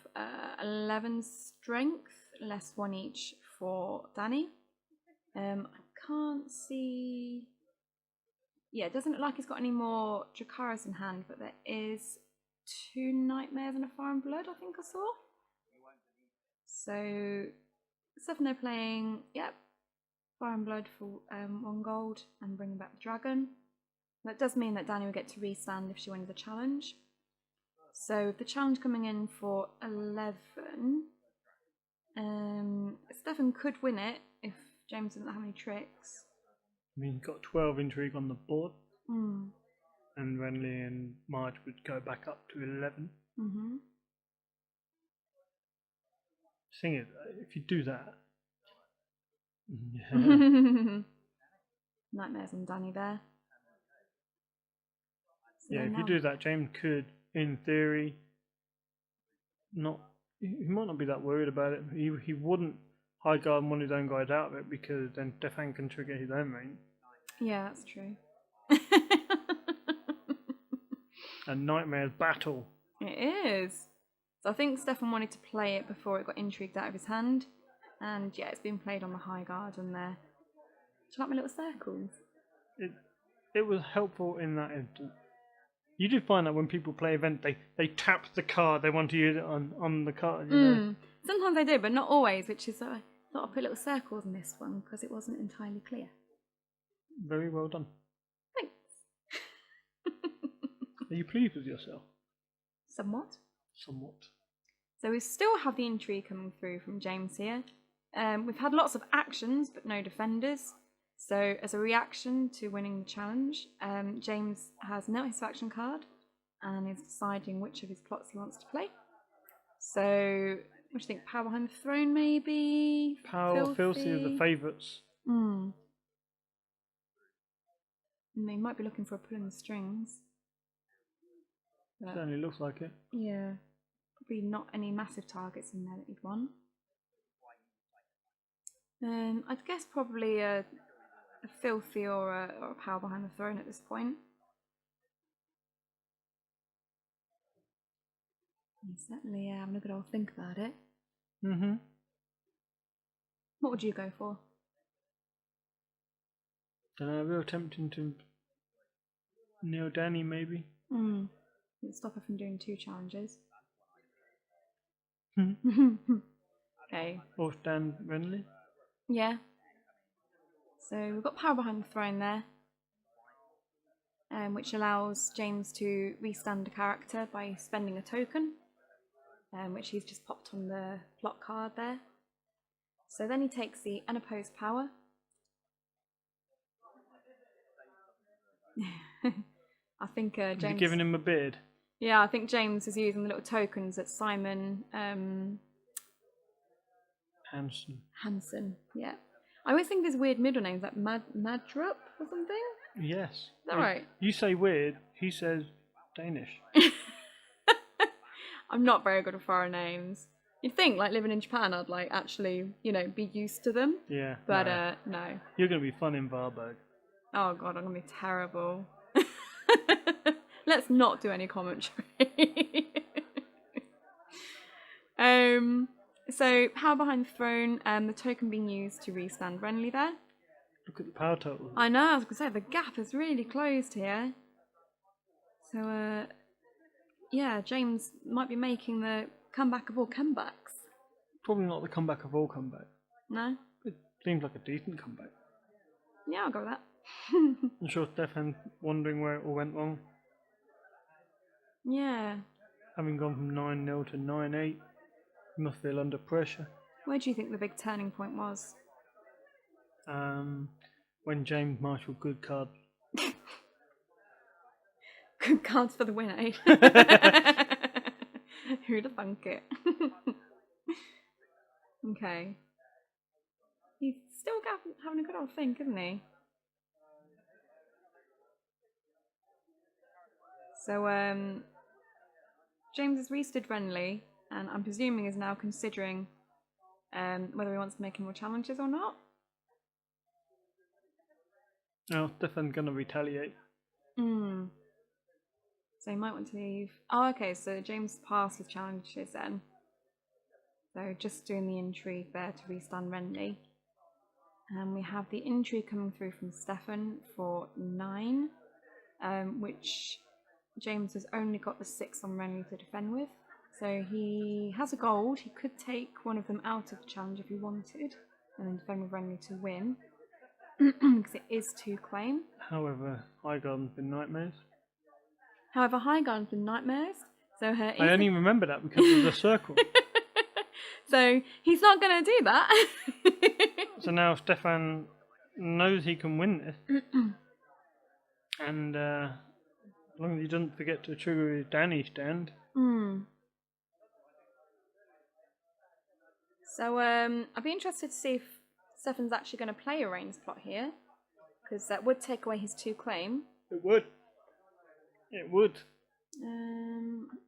Speaker 1: 11 strength, less 1 each for Danny. I can't see... Yeah, it doesn't look like he's got any more Dracarys in hand, but there is 2 Nightmares and a Fire and Blood, I think I saw. So, Stefan they're playing, yep, Fire and Blood for 1 gold and bringing back the dragon. That does mean that Danny will get to restand if she wins the challenge. So, the challenge coming in for 11. Stefan could win it if James doesn't have any tricks.
Speaker 2: I mean, he's got 12 intrigue on the board.
Speaker 1: Mm.
Speaker 2: And Renly and Marge would go back up to 11.
Speaker 1: Mm-hmm.
Speaker 2: Thing is, if you do that...
Speaker 1: Nightmares on Danny there. So
Speaker 2: yeah, if you do that, James could, in theory, not... He might not be that worried about it. He wouldn't high guard one of his own guys out of it, because then Stefan can trigger his own reign.
Speaker 1: Yeah, that's true.
Speaker 2: A Nightmare's battle.
Speaker 1: It is. So I think Stefan wanted to play it before it got intrigued out of his hand. And yeah, it's been played on the high guard on there. Do you like my little circles?
Speaker 2: It was helpful in that instance. You do find that when people play event, they tap the card they want to use it on the card. You know?
Speaker 1: Sometimes they do, but not always, which is I thought I'd put little circles in this one because it wasn't entirely clear.
Speaker 2: Very well done.
Speaker 1: Thanks.
Speaker 2: Are you pleased with yourself?
Speaker 1: Somewhat.
Speaker 2: Somewhat.
Speaker 1: So we still have the intrigue coming through from James here. We've had lots of actions, but no defenders. So as a reaction to winning the challenge, James has now his faction card and is deciding which of his plots he wants to play. So, what do you think? Power Behind the Throne, maybe?
Speaker 2: Power, Filthy are the favourites.
Speaker 1: And they might be looking for a pull in the strings. But,
Speaker 2: Certainly looks like it.
Speaker 1: yeah. Probably not any massive targets in there that you'd want. I'd guess probably a filthy or a power behind the throne at this point. Certainly, yeah, I'm a good old think about it.
Speaker 2: Mm-hmm.
Speaker 1: What would you go for?
Speaker 2: Real tempting to kneel Danny, maybe.
Speaker 1: It'd stop her from doing 2 challenges. Okay.
Speaker 2: Or stand Renly.
Speaker 1: Yeah. So we've got power behind the throne there, which allows James to restand a character by spending a token, which he's just popped on the plot card there. So then he takes the unopposed power. I think James...
Speaker 2: Have you given him a beard?
Speaker 1: Yeah, I think James is using the little tokens that Simon... Hansen, yeah. I always think there's weird middle names, like Madrup or something?
Speaker 2: Yes.
Speaker 1: Is that right?
Speaker 2: You say weird, he says Danish.
Speaker 1: I'm not very good at foreign names. You'd think, like, living in Japan, I'd, like, actually, you know, be used to them.
Speaker 2: Yeah.
Speaker 1: But, no.
Speaker 2: You're going to be fun in Varberg.
Speaker 1: Oh, God, I'm going to be terrible. Let's not do any commentary. So, power behind the throne, the token being used to restand Renly there.
Speaker 2: Look at the power total.
Speaker 1: I know, I was going to say, the gap is really closed here. So, yeah, James might be making the comeback of all comebacks.
Speaker 2: Probably not the comeback of all comebacks.
Speaker 1: No?
Speaker 2: It seems like a decent comeback.
Speaker 1: Yeah, I'll go with that.
Speaker 2: I'm sure Stefan wondering where it all went wrong.
Speaker 1: Yeah.
Speaker 2: Having gone from 9-0 to 9-8, you must feel under pressure.
Speaker 1: Where do you think the big turning point was?
Speaker 2: When James marshalled good cards.
Speaker 1: Good cards for the win, eh? Who'd have thunk it? Okay. He's still having a good old think, isn't he? So, James has restood Renly, and I'm presuming is now considering whether he wants to make any more challenges or not.
Speaker 2: No, Stefan's going to retaliate.
Speaker 1: So he might want to leave. Oh, okay, so James passed his challenges then. So just doing the intrigue there to restand Renly. And we have the intrigue coming through from Stefan for 9, which James has only got the 6 on Renly to defend with. So he has a gold. He could take one of them out of the challenge if he wanted, and then defend with Renly to win. Because it is 2 claim.
Speaker 2: However, Highgarden's been nightmares.
Speaker 1: However, Highgarden's been nightmares. So
Speaker 2: I only remember that because of the circle.
Speaker 1: So he's not going to do that.
Speaker 2: So now Stefan knows he can win this. And as long as he doesn't forget to trigger his Danny stand.
Speaker 1: So I'd be interested to see if Stefan's actually going to play a Rains plot here. Because that would take away his 2 claim.
Speaker 2: It would. It would.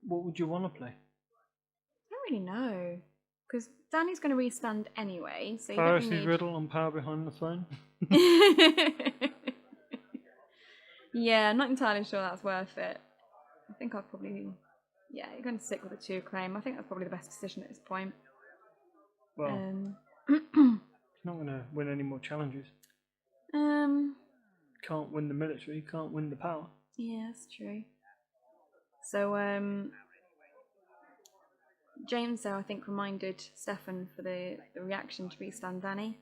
Speaker 1: What
Speaker 2: would you want to play?
Speaker 1: I don't really know. Because Danny's going to restand anyway. So
Speaker 2: Piracy's Riddle on Power Behind the Throne?
Speaker 1: Yeah, I'm not entirely sure that's worth it. I think I'd probably... Yeah, you're going to stick with a 2 claim. I think that's probably the best decision at this point.
Speaker 2: Well, he's not going to win any more challenges. Can't win the military, can't win the power.
Speaker 1: Yeah, that's true. So, James, though, I think reminded Stefan for the reaction to restand Danny.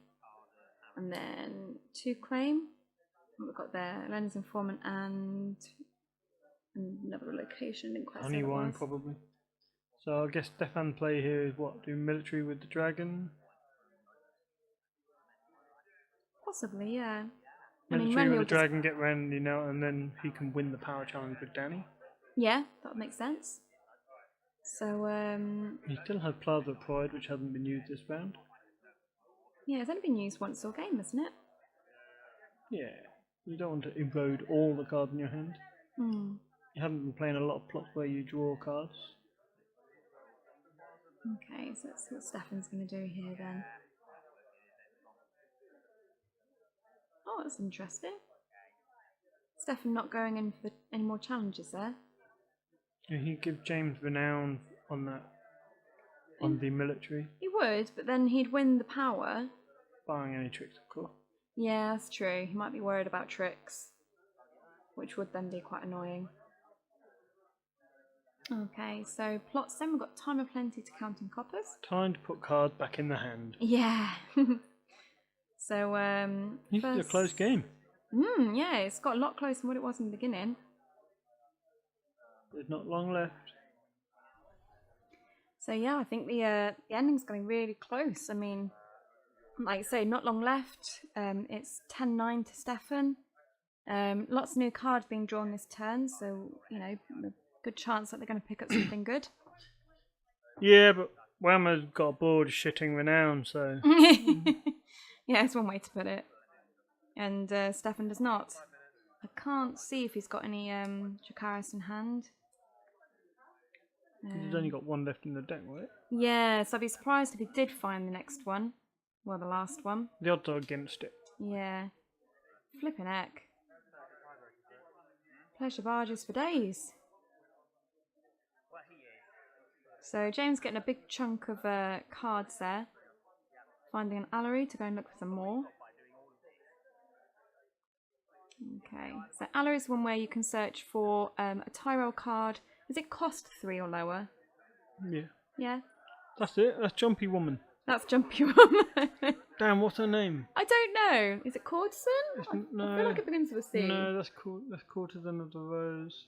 Speaker 1: And then 2 claim. What we've got there, Len's Informant and another location, didn't quite say
Speaker 2: Honey
Speaker 1: what it
Speaker 2: wine,
Speaker 1: was.
Speaker 2: probably. So I guess Stefan play here is what? Do military with the dragon?
Speaker 1: Possibly, yeah.
Speaker 2: Military with the dragon, get Randy now, and then he can win the power challenge with Danny.
Speaker 1: Yeah, that would make sense. So,
Speaker 2: he still has Plaza Pride, which hasn't been used this round.
Speaker 1: Yeah, it's only been used once all game, isn't it?
Speaker 2: Yeah. You don't want to erode all the cards in your hand.
Speaker 1: Hmm.
Speaker 2: You haven't been playing a lot of plots where you draw cards.
Speaker 1: Okay, so let's see what Stefan's going to do here then. Oh, that's interesting. Stefan not going in for any more challenges there.
Speaker 2: Yeah, he'd give James renown on that, on the military.
Speaker 1: He would, but then he'd win the power.
Speaker 2: Barring any tricks, of course.
Speaker 1: Yeah, that's true. He might be worried about tricks, which would then be quite annoying. Okay, so plots then. We've got time of plenty to count in coppers.
Speaker 2: Time to put cards back in the hand.
Speaker 1: Yeah. So,
Speaker 2: This is a close game.
Speaker 1: Yeah, it's got a lot closer than what it was in the beginning.
Speaker 2: There's not long left.
Speaker 1: So yeah, I think the ending's going really close. I mean, like I say, not long left. It's 10-9 to Stefan. Lots of new cards being drawn this turn, so you know, a good chance that they're going to pick up something good.
Speaker 2: Yeah, but Whammer's got bored of shitting renown, so.
Speaker 1: Yeah, it's one way to put it. And Stefan does not. I can't see if he's got any Dracarys in hand.
Speaker 2: He's only got one left in the deck, right?
Speaker 1: Yeah, so I'd be surprised if he did find the next one. Well, the last one.
Speaker 2: The odds are against it.
Speaker 1: Yeah. Flippin' heck. Pleasure barges for days. So James getting a big chunk of cards there. Finding an Allery to go and look for some more. Okay, so Allery is one where you can search for a Tyrell card. Does it cost 3 or lower?
Speaker 2: Yeah.
Speaker 1: Yeah.
Speaker 2: That's it. That's Jumpy Woman.
Speaker 1: That's Jumpy Woman.
Speaker 2: Damn, what's her name?
Speaker 1: I don't know. Is it Cordson?
Speaker 2: No.
Speaker 1: I feel like it begins with a C.
Speaker 2: No, that's Courtesan of the Rose.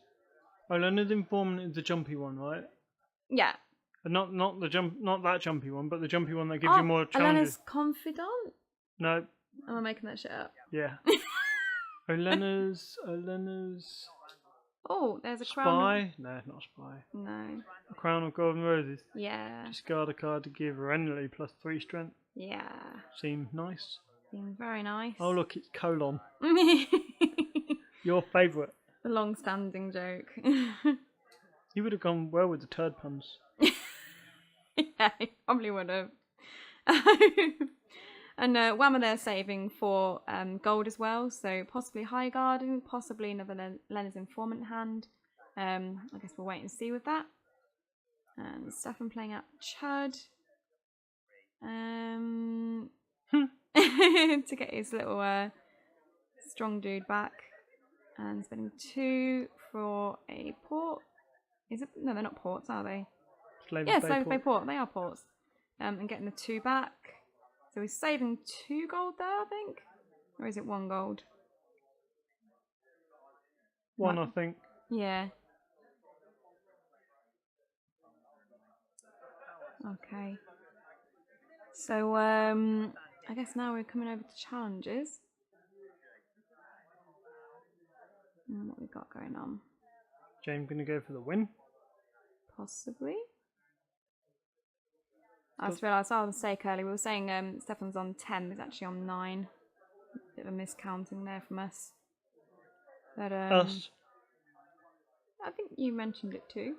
Speaker 2: Oh, Leonard's Informant is the jumpy one, right?
Speaker 1: Yeah.
Speaker 2: Not that jumpy one, but the jumpy one that gives you more challenges.
Speaker 1: Elena's Confidant?
Speaker 2: No.
Speaker 1: Am I making that shit up?
Speaker 2: Yeah. Olena's.
Speaker 1: Oh, there's a crown.
Speaker 2: Spy? No, not Spy.
Speaker 1: No.
Speaker 2: A Crown of Golden Roses.
Speaker 1: Yeah.
Speaker 2: Discard a card to give Renly plus 3 strength.
Speaker 1: Yeah.
Speaker 2: Seems nice.
Speaker 1: Seems very nice.
Speaker 2: Oh, look, it's Colon.
Speaker 1: The
Speaker 2: Your favourite.
Speaker 1: long-standing joke.
Speaker 2: You would have gone well with the turd puns.
Speaker 1: Yeah, he probably would have. And Whammer there saving for gold as well, so possibly High Garden, possibly another Leonard's Informant hand. I guess we'll wait and see with that. And Stefan playing out Chud. To get his little strong dude back. And spending 2 for a port. Is it? No, they're not ports, are they?
Speaker 2: Slaver's
Speaker 1: Bay Port. They are ports. And getting the 2 back. So he's saving 2 gold there, I think? Or is it 1 gold?
Speaker 2: 1, I think.
Speaker 1: Yeah. Okay. So, I guess now we're coming over to challenges. And what we got going on?
Speaker 2: James going to go for the win?
Speaker 1: Possibly. I just realised our mistake earlier. We were saying Stefan's on 10, he's actually on 9. Bit of a miscounting there from us. But
Speaker 2: Us?
Speaker 1: I think you mentioned it too.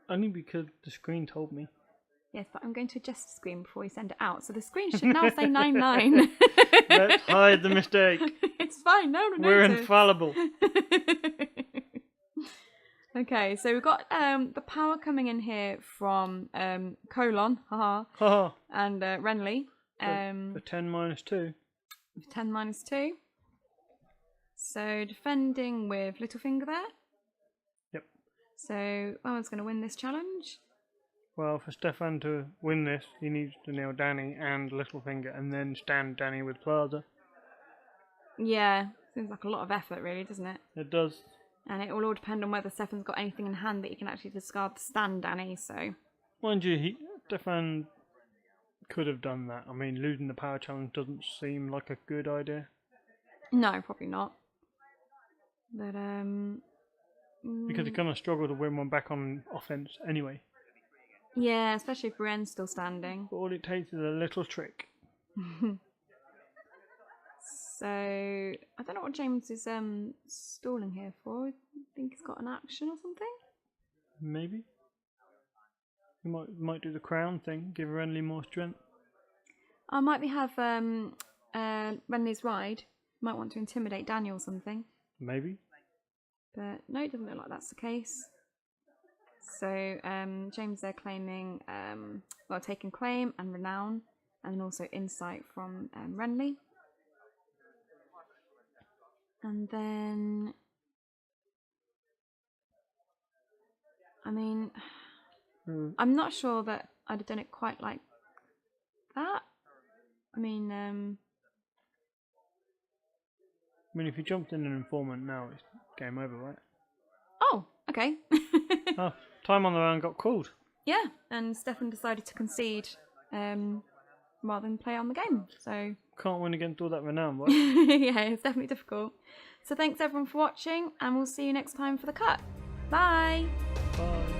Speaker 2: Only because the screen told me.
Speaker 1: Yes, but I'm going to adjust the screen before we send it out. So the screen should now say 9-9.
Speaker 2: Let's hide the mistake.
Speaker 1: It's fine, no one
Speaker 2: We're
Speaker 1: noticed.
Speaker 2: infallible.
Speaker 1: Okay, so we've got the power coming in here from Colon,
Speaker 2: Haha.
Speaker 1: and Renly.
Speaker 2: For 10 minus 2.
Speaker 1: 10 minus 2. So defending with Littlefinger there.
Speaker 2: Yep.
Speaker 1: So Owen's going to win this challenge.
Speaker 2: Well, for Stefan to win this, he needs to nail Danny and Littlefinger and then stand Danny with Plaza.
Speaker 1: Yeah, seems like a lot of effort really, doesn't it?
Speaker 2: It does.
Speaker 1: And it will all depend on whether Stefan's got anything in hand that he can actually discard to stand Danny, so...
Speaker 2: Mind you, Stefan could have done that. I mean, losing the power challenge doesn't seem like a good idea.
Speaker 1: No, probably not. But,
Speaker 2: Because he's going to struggle to win one back on offense anyway.
Speaker 1: yeah, especially if Brienne's still standing.
Speaker 2: But all it takes is a little trick.
Speaker 1: So I don't know what James is stalling here for. I think he's got an action or something.
Speaker 2: Maybe. He might do the crown thing, give Renly more strength.
Speaker 1: I might have Renly's ride. Might want to intimidate Daniel or something.
Speaker 2: Maybe.
Speaker 1: But no, it doesn't look like that's the case. So James they're claiming, taking claim and renown, and then also insight from Renly. And then, I mean, I'm not sure that I'd have done it quite like that. I mean,
Speaker 2: if you jumped in an informant now, it's game over, right?
Speaker 1: Oh, okay.
Speaker 2: Oh, time on the round got called.
Speaker 1: Yeah, and Stefan decided to concede rather than play on the game. So
Speaker 2: can't win against all that renown, right?
Speaker 1: yeah, it's definitely difficult. So thanks everyone for watching, and we'll see you next time for the cut. Bye.
Speaker 2: Bye.